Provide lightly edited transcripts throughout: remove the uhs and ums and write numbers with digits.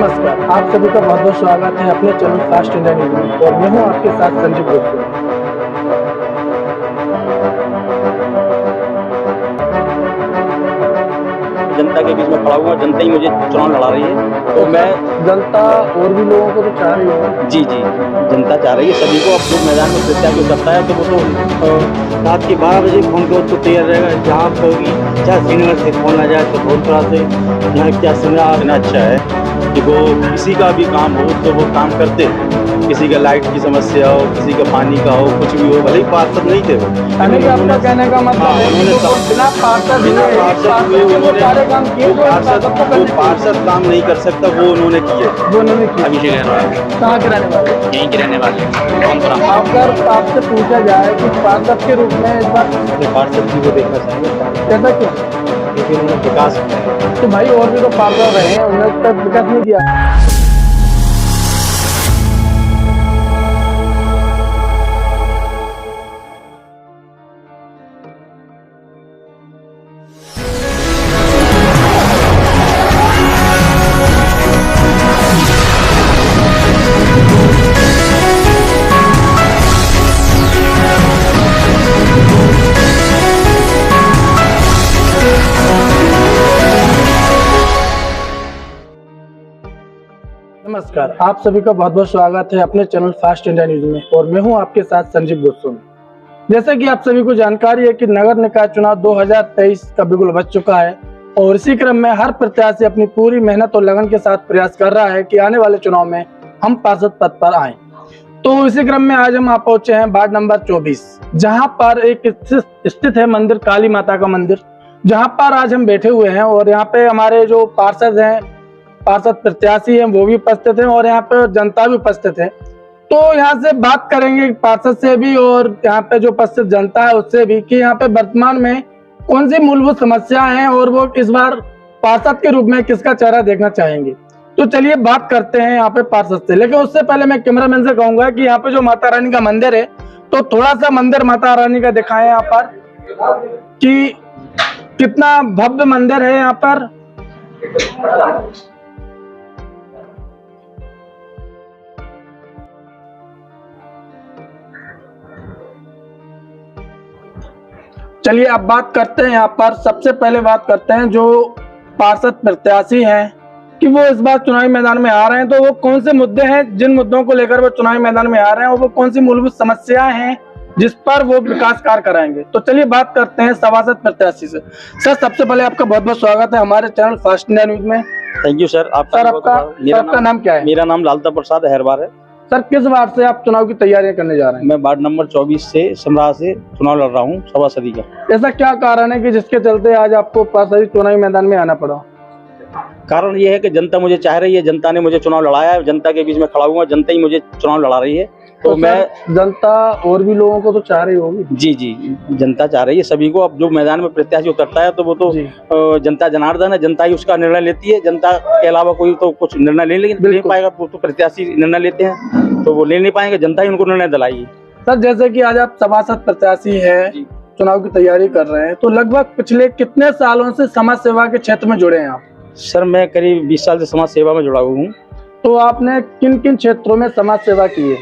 नमस्कार, आप सभी का बहुत बहुत स्वागत है अपने चैनल फास्ट इंडिया न्यूज में और मैं हूं आपके साथ संजीव गुप्ता। जनता के बीच में खड़ा हुआ, जनता ही मुझे चुनाव लड़ा रही है तो मैं जनता और भी लोगों को तो चाह रही है। जी जनता चाह रही है सभी को। अब जो मैदान में प्रत्याशी करता है तो वो तो रात के 12 बजे फोन को तो तैयार रहेगा, जहाँ पे होगी चाहे श्रीनगर से फोन आ जाए तो भोजपुरा से। यहाँ क्या सुना अच्छा है कि वो किसी का भी काम हो तो वो काम करते, किसी का लाइट की समस्या हो, किसी का पानी का हो, कुछ भी हो, भले ही पार्षद नहीं थे वो। यानी कि आपका कहने का मतलब है कि वो बिना पार्षद के वो सारे काम किए जो पार्षद काम नहीं कर सकता वो उन्होंने किए। वो उन्होंने किए। अभी से रहने वाले, कहाँ के रहने वाले? यहीं के रहने वाले। अगर आपसे पूछा जाए कि पार्षद के रूप में इस बार पार्षद जी को देखना चाहेंगे, कैसा क्यों? क्योंकि उन्होंने विकास किया। तो भाई और भी तो पार्षद रहे हैं, उन्होंने तक विकास नहीं किया। नमस्कार, आप सभी का बहुत बहुत स्वागत है अपने चैनल फास्ट इंडिया न्यूज में और मैं हूं आपके साथ संजीव गुप्ता। जैसे कि आप सभी को जानकारी है कि नगर निकाय चुनाव 2023 का बिल्कुल बच चुका है और इसी क्रम में हर प्रत्याशी अपनी पूरी मेहनत और लगन के साथ प्रयास कर रहा है कि आने वाले चुनाव में हम पार्षद पद पर आए। तो इसी क्रम में आज हम आप पहुंचे हैं वार्ड नंबर 24, जहाँ पर एक स्थित है मंदिर, काली माता का मंदिर, जहाँ पर आज हम बैठे हुए हैं और यहाँ पे हमारे जो पार्षद हैं, पार्षद प्रत्याशी हैं, वो भी उपस्थित हैं और यहाँ पे जनता भी उपस्थित है। तो यहाँ से बात करेंगे पार्षद से भी और यहाँ पे जो उपस्थित जनता है उससे भी कि यहाँ पे वर्तमान में कौन सी मूलभूत समस्या हैं और वो इस बार पार्षद के रूप में किसका चेहरा देखना चाहेंगे। तो चलिए बात करते हैं यहाँ पे पार्षद से, लेकिन उससे पहले मैं कैमरामैन से कहूंगा कि यहाँ पे जो माता रानी का मंदिर है तो थोड़ा सा मंदिर माता रानी का दिखाएं यहाँ पर कि कितना भव्य मंदिर है यहाँ पर। चलिए अब बात करते हैं यहाँ पर, सबसे पहले बात करते हैं जो पार्षद प्रत्याशी हैं कि वो इस बार चुनावी मैदान में आ रहे हैं तो वो कौन से मुद्दे हैं जिन मुद्दों को लेकर वो चुनावी मैदान में आ रहे हैं और वो कौन सी मूलभूत समस्याएं हैं जिस पर वो विकास कार्य कराएंगे। तो चलिए बात करते हैं सभासद प्रत्याशी से। सर सबसे पहले आपका बहुत बहुत स्वागत है हमारे चैनल फास्ट इंडिया न्यूज में। Thank you sir. आपका नाम क्या है? मेरा नाम लालता प्रसाद हैरवार है। सर किस वार्ड से आप चुनाव की तैयारियां करने जा रहे हैं? मैं वार्ड नंबर 24 से समरा से चुनाव लड़ रहा हूँ, सभासदी का। ऐसा क्या कारण है कि जिसके चलते आज आपको पार्षद चुनावी मैदान में आना पड़ा? कारण ये है कि जनता मुझे चाह रही है, जनता ने मुझे चुनाव लड़ाया है, जनता के बीच में खड़ा हुआ, जनता ही मुझे चुनाव लड़ा रही है तो मैं। जनता और भी लोगों को तो चाह रही होगी। जी जनता चाह रही है सभी को। अब जो मैदान में प्रत्याशी उतरता है तो वो तो जनता जनार्दन है, जनता ही उसका निर्णय लेती है। जनता के अलावा कोई तो कुछ निर्णय ले पाएगा, वो तो प्रत्याशी निर्णय लेते हैं तो वो ले नहीं पाएंगे, जनता ही उनको निर्णय दिलाएगी। सर जैसे कि आज आप सभासद प्रत्याशी है, चुनाव की तैयारी कर रहे हैं, तो लगभग पिछले कितने सालों से समाज सेवा के क्षेत्र में जुड़े हैं आप? सर मैं करीब 20 साल से समाज सेवा में जुड़ा हुआ हूँ। तो आपने किन किन क्षेत्रों में समाज सेवा की है?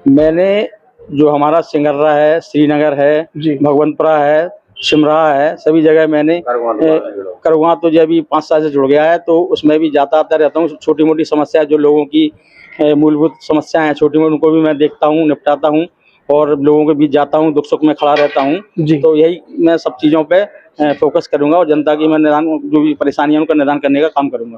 मैंने जो हमारा सिंगर्रा है, श्रीनगर है, भगवंतपुरा है, शिमरा है, सभी जगह मैंने करवा तो जब अभी 5 साल से जुड़ गया है तो उसमें भी जाता आता रहता हूँ। छोटी मोटी समस्या जो लोगों की मूलभूत समस्याएं हैं छोटी मोटी, उनको भी मैं देखता हूँ, निपटाता हूँ और लोगों के बीच जाता हूँ, दुख सुख में खड़ा रहता हूँ। तो यही मैं सब चीज़ों पे फोकस करूंगा और जनता की मैं निदान, जो भी परेशानियां उनका निदान करने का काम करूंगा।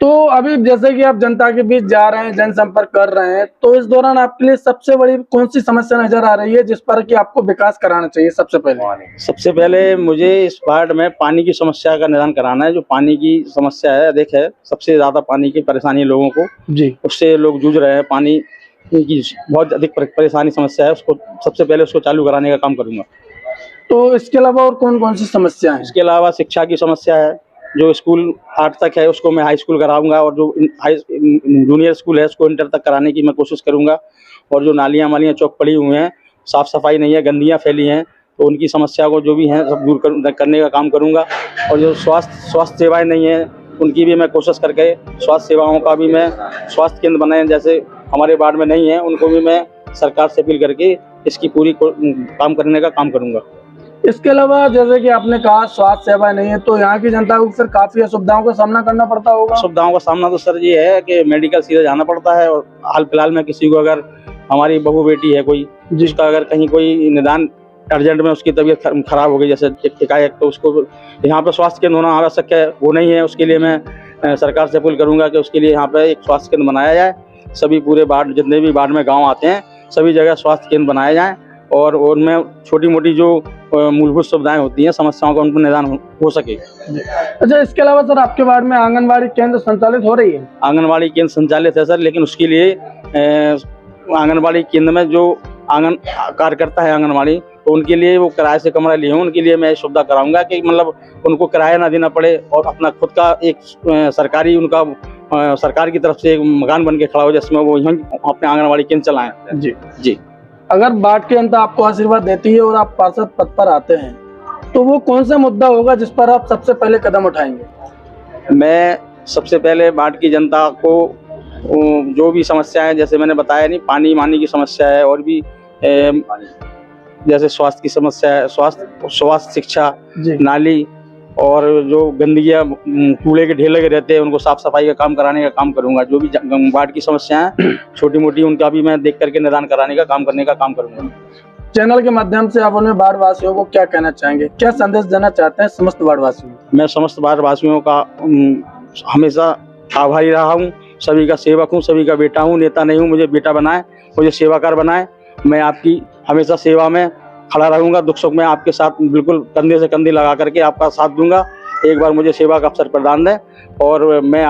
तो अभी जैसे कि आप जनता के बीच जा रहे हैं, जनसंपर्क कर रहे हैं, तो इस दौरान आपके लिए सबसे बड़ी कौन सी समस्या नजर आ रही है जिस पर कि आपको विकास कराना चाहिए? सबसे पहले मुझे इस वार्ड में पानी की समस्या का निदान कराना है। जो पानी की समस्या है अधिक है, सबसे ज्यादा पानी की परेशानी लोगों को, उससे लोग जूझ रहे हैं। पानी की बहुत अधिक परेशानी समस्या है, उसको सबसे पहले उसको चालू कराने का काम करूंगा। तो इसके अलावा और कौन कौन सी समस्या है? इसके अलावा शिक्षा की समस्या है, जो स्कूल 8 तक है उसको मैं हाई स्कूल कराऊंगा और जो जूनियर स्कूल है उसको इंटर तक कराने की मैं कोशिश करूंगा। और जो नालियाँ मालियाँ चौक पड़ी हुई हैं, साफ सफाई नहीं है, गंदियाँ फैली हैं, तो उनकी समस्या को जो भी हैं सब दूर करने का काम करूंगा। और जो स्वास्थ्य सेवाएं नहीं है उनकी भी मैं कोशिश करके स्वास्थ्य सेवाओं का भी मैं स्वास्थ्य केंद्र बनाए, जैसे हमारे वार्ड में नहीं है, उनको भी मैं सरकार से अपील करके इसकी पूरी काम करने का काम करूँगा। इसके अलावा जैसे कि आपने कहा स्वास्थ्य सेवाएं नहीं है, तो यहाँ की जनता को फिर काफी असुविधाओं का सामना करना पड़ता होगा। सुविधाओं का सामना तो सर ये है कि मेडिकल सीधे जाना पड़ता है, और हाल फिलहाल में किसी को अगर हमारी बहू बेटी है कोई, जिसका अगर कहीं कोई निदान अर्जेंट में उसकी तबीयत खराब हो गई जैसे एकाएक, तो उसको यहाँ पे स्वास्थ्य केंद्र होना आवश्यक है, वो नहीं है। उसके लिए मैं सरकार से अपील करूँगा कि उसके लिए यहाँ पे एक स्वास्थ्य केंद्र बनाया जाए। सभी पूरे वार्ड, जितने भी वार्ड में गाँव आते हैं, सभी जगह स्वास्थ्य केंद्र बनाए जाएँ, और उनमें छोटी मोटी जो मूलभूत सुविधाएं होती हैं, समस्याओं का उन पर निदान हो सके। अच्छा, इसके अलावा सर आपके वार्ड में आंगनबाड़ी केंद्र संचालित हो रही है? आंगनबाड़ी केंद्र संचालित है सर, लेकिन उसके लिए आंगनबाड़ी केंद्र में जो आंगन कार्यकर्ता है आंगनबाड़ी, तो उनके लिए वो किराए से कमरा लिए हैं, उनके लिए मैं सुविधा कराऊंगा कि मतलब उनको किराया ना देना पड़े, और अपना खुद का एक सरकारी उनका सरकार की तरफ से एक मकान बन के खड़ा हो, जिसमें वो यहीं अपने आंगनबाड़ी केंद्र चलाएं। जी जी। अगर वार्ड की जनता आपको आशीर्वाद देती है और आप पार्षद पद पर आते हैं, तो वो कौन सा मुद्दा होगा जिस पर आप सबसे पहले कदम उठाएंगे? मैं सबसे पहले वार्ड की जनता को जो भी समस्याएं, जैसे मैंने बताया नहीं, पानी मानी की समस्या है, और भी जैसे स्वास्थ्य की समस्या है, स्वास्थ्य शिक्षा, नाली, और जो गंदगियाँ कूड़े के ढेर लगे रहते हैं, उनको साफ सफाई का काम कराने का काम करूंगा। जो भी वार्ड की समस्याएं हैं छोटी मोटी, उनका भी मैं देख करके निदान कराने का काम करने का काम करूंगा। चैनल के माध्यम से आप उन्हें वार्ड वासियों को क्या कहना चाहेंगे, क्या संदेश देना चाहते हैं समस्त वार्ड वासियों को? मैं समस्त वार्ड वासियों का हमेशा आभारी रहा हूँ, सभी का सेवक हूँ, सभी का बेटा हूँ, नेता नहीं हूँ, मुझे बेटा बनाए, मुझे सेवाकार बनाए। मैं आपकी हमेशा सेवा में खड़ा रहूंगा, दुख सुख में आपके साथ बिल्कुल कंधे से कंधे लगा करके आपका साथ दूंगा। एक बार मुझे सेवा का अवसर प्रदान दें, और मैं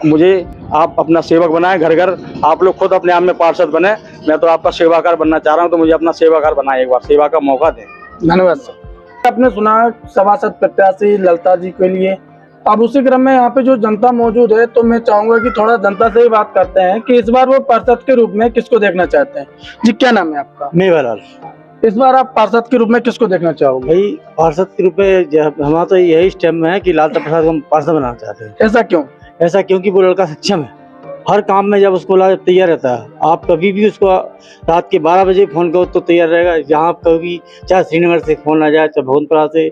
मुझे आप अपना सेवक बनाए, घर घर आप लोग खुद अपने आप में पार्षद बने। मैं तो आपका सेवाकार बनना चाह रहा हूं, तो मुझे अपना सेवाकार बनाए, एक बार सेवा का मौका दें। धन्यवाद सर। आपने सुना सभासद प्रत्याशी ललिता जी के लिए। अब उसी क्रम में यहाँ पे जो जनता मौजूद है, तो मैं चाहूंगा कि थोड़ा जनता से ही बात करते हैं कि इस बार वो पार्षद के रूप में किसको देखना चाहते हैं। जी, क्या नाम है आपका? मेवालाल। इस बार आप पार्षद के रूप में किसको देखना चाहोगे? भाई पार्षद के रूप में हमारा तो यही स्टेप में है कि लालता प्रसाद को हम पार्षद बनाना चाहते हैं। ऐसा क्यों? ऐसा क्योंकि वो लड़का सक्षम है, हर काम में जब उसको तैयार रहता है। आप कभी भी उसको रात के 12 बजे फोन करो तो तैयार रहेगा। जहाँ कभी चाहे श्रीनगर से फोन आ जाए, चाहे भगवनपुरा से,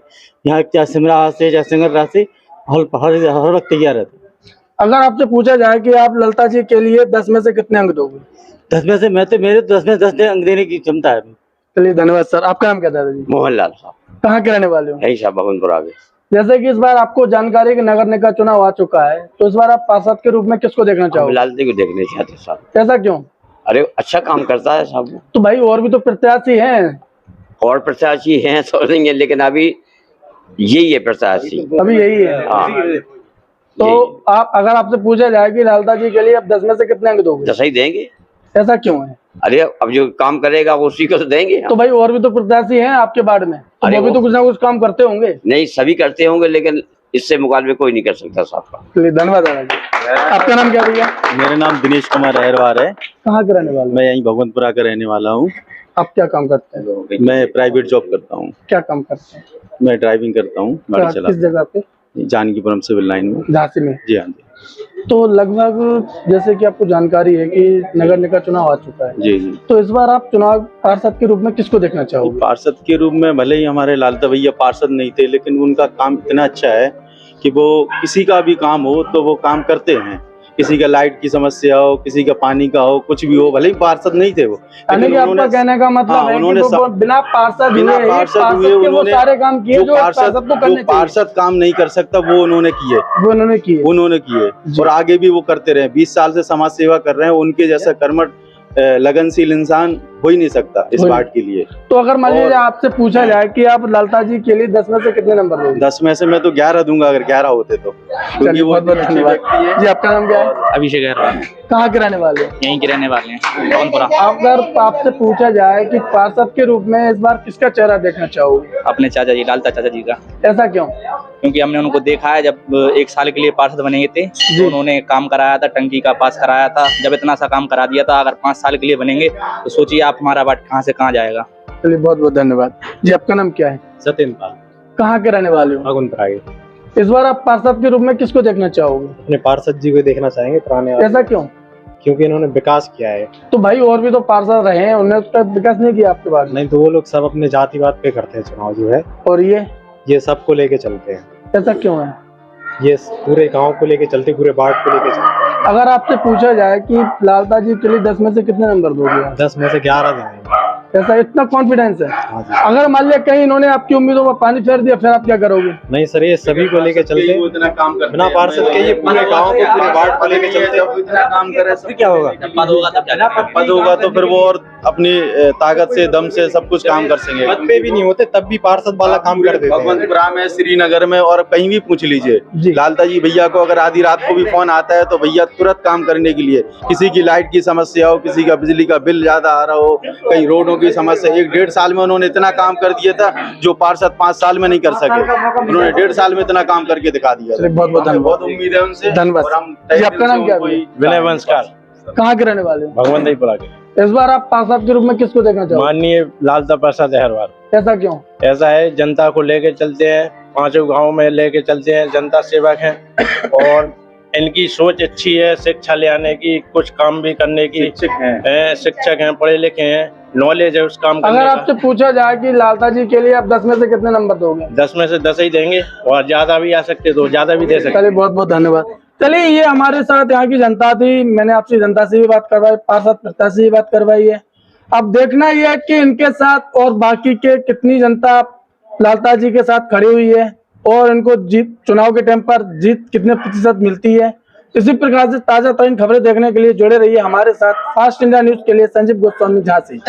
यहाँ चाहे सिमरा से, चाहे सिंगररा से, हर वक्त तैयार रहता है। अगर आपसे पूछा जाए कि आप ललिता जी के लिए 10 में से कितने अंक दोगे? 10 में से मेरे 10 में 10 अंक देने की क्षमता है। चलिए, धन्यवाद सर। आपका नाम क्या था दादाजी? मोहनलाल साहब। कहाँ के रहने वाले हो? यही साहब भगवनपुरा के। जैसे कि इस बार आपको जानकारी कि नगर निकाय चुनाव आ चुका है, तो इस बार आप पार्षद के रूप में किसको देखना चाहोगे? लालती को देखने चाहते साहब। ऐसा क्यों? अरे अच्छा काम करता है साहब। तो भाई और भी तो प्रत्याशी हैं। और प्रत्याशी हैं सोचेंगे, लेकिन अभी यही है प्रत्याशी, अभी यही है। हाँ। तो आप, अगर आपसे पूछा जाए कि ललिता जी के लिए आप 10 में से कितने अंक दोगे? 10 ही देंगे। ऐसा क्यों है? अरे अब जो काम करेगा उसी को तो देंगे। तो भाई और भी तो प्रत्याशी हैं आपके वार्ड में, तो वो भी तो कुछ ना कुछ काम करते होंगे। नहीं, सभी करते होंगे, लेकिन इससे मुकाबले कोई नहीं कर सकता साहब का। चलिए, धन्यवाद दादाजी। आपका नाम क्या भैया? मेरा नाम दिनेश कुमार अहरवार है। कहाँ के रहने वाले? मैं यहीं भगवनपुरा का रहने वाला हूँ। आप क्या काम करते हैं? मैं प्राइवेट जॉब करता हूँ। क्या काम करते हैं? मैं ड्राइविंग करता हूँ, गाड़ी चलाता किस जगह पे? हूँ, जानकीपुरम सिविल लाइन में। झांसी में? जी हाँ जी। तो लगभग जैसे कि आपको जानकारी है कि नगर निकाय चुनाव आ चुका है, जी जी। तो इस बार आप चुनाव पार्षद के रूप में किसको देखना चाहोगे? पार्षद के रूप में भले ही हमारे लालता भैया पार्षद नहीं थे, लेकिन उनका काम इतना अच्छा है कि वो किसी का भी काम हो तो वो काम करते हैं। किसी का लाइट की समस्या हो, किसी का पानी का हो, कुछ भी हो, भले ही पार्षद नहीं थे वो, यानी कि आपका कहने का मतलब है कि वो बिना पार्षद हुए वो सारे काम किए जो पार्षद को करने चाहिए। पार्षद काम नहीं कर सकता वो उन्होंने किए, उन्होंने किए और आगे भी वो करते रहे। 20 साल से समाज सेवा कर रहे हैं। उनके जैसा कर्मठ लगनशील इंसान हो ही नहीं सकता इस वार्ड के लिए। तो अगर मान लीजिए आपसे पूछा जाए कि आप ललिता जी के लिए 10 में से कितने नंबर दोगे? 10 में से मैं तो 11 दूंगा, अगर 11 होते तो। चलिए, बहुत बहुत धन्यवाद जी। आपका नाम क्या है? अभिषेक अहरवार। कहाँ के रहने वाले? यहीं के रहने वाले हैं, भगवनपुरा। अगर आपसे पूछा जाए कि पार्षद के रूप में इस बार किसका चेहरा देखना चाहोगे? अपने चाचा जी, लालता चाचा जी का। ऐसा क्यों? क्योंकि हमने उनको देखा है, जब 1 साल के लिए पार्षद बने थे तो उन्होंने काम कराया था, टंकी का पास कराया था। जब इतना सा काम करा दिया था, अगर 5 साल के लिए बनेंगे तो सोचिए आप हमारा वार्ड कहाँ से कहाँ जाएगा। चलिए, बहुत बहुत धन्यवाद जी। आपका नाम क्या है? सत्येंद्र पाल। कहाँ के रहने वाले हो? भगवनपुरा के। इस बार आप पार्षद के रूप में किसको देखना चाहोगे? अपने पार्षद जी को देखना चाहेंगे पुराने वाले, ऐसा क्यों? क्योंकि इन्होंने विकास किया है। तो भाई और भी तो पार्षद रहे हैं, उन्होंने तो विकास नहीं किया आपके बाद में। नहीं तो वो लोग सब अपने जातिवाद पे करते हैं चुनाव जो है, और ये सबको लेके चलते हैं। ऐसा क्यों है? ये पूरे गांव को लेके चलते, पूरे वार्ड को लेके चलते। अगर आपसे पूछा जाए कि लालता जी के लिए 10 में से कितने नंबर दोगे आप? 10 में से 11 देंगे। ऐसा इतना कॉन्फिडेंस है? हाँ जी। अगर मान लिया कहीं इन्होंने आपकी उम्मीदों पर पानी फेर दिया, फिर आप क्या करोगे? नहीं सर, ये सभी को लेके चलते, इतना काम करते बिना पार्षद के ये पूरे गांव को, पूरे वार्ड को लेके चलते। इतना काम करे सब क्या होगा? पद होगा तब क्या पद होगा तो फिर वो और अपनी ताकत से, दम से सब कुछ काम कर सकेंगे। पद पे भी नहीं होते तब भी पार्षद वाला काम कर देते हैं। भगवंतपुरा में, श्रीनगर में और कहीं भी पूछ लीजिए, जी। लालता जी भैया को अगर आधी रात को भी फोन आता है तो भैया तुरंत काम करने के लिए, किसी की लाइट की समस्या हो, किसी का बिजली का बिल ज्यादा आ रहा हो, कहीं रोडों की समस्या, 1-1.5 साल में उन्होंने इतना काम कर दिया था जो पार्षद 5 साल में नहीं कर सके। उन्होंने 1.5 साल में इतना काम करके दिखा दिया। चलिए, बहुत बहुत धन्यवाद। बहुत उम्मीद है उनसे। धन्यवाद। और हम जी, आपका नाम क्या है? विनय वंशकार, कहाँ के रहने वाले हो? भगवंतपुरा के। इस बार आप पार्षद के रूप में किसको देखना चाहोगे? माननीय लालता प्रसाद अहरवाल। ऐसा क्यों? ऐसा है, जनता को लेके चलते हैं, 5 गांव में लेके चलते हैं, जनता सेवक हैं और इनकी सोच अच्छी है, शिक्षा ले आने की, कुछ काम भी करने की। शिक्षक हैं, पढ़े लिखे हैं, नॉलेज है उस काम करने अगर का। आपसे पूछा जाए कि लालता जी के लिए आप 10 में से कितने नंबर दोगे? 10 में से 10 ही देंगे और ज्यादा भी आ सकते तो ज्यादा भी दे सकते। चलिए, बहुत बहुत धन्यवाद। चलिए, ये हमारे साथ यहाँ की जनता थी। मैंने आपसे जनता से भी बात करवाई, पार्षद प्रत्याशी से भी बात करवाई है। अब देखना यह है कि इनके साथ और बाकी के कितनी जनता लालता जी के साथ खड़ी हुई है और इनको जीत, चुनाव के टाइम पर जीत कितने प्रतिशत मिलती है। इसी प्रकार से ताजा तरीन खबरें देखने के लिए जुड़े रहिए हमारे साथ। फास्ट इंडिया न्यूज के लिए संजीव गोस्वामी झांसी।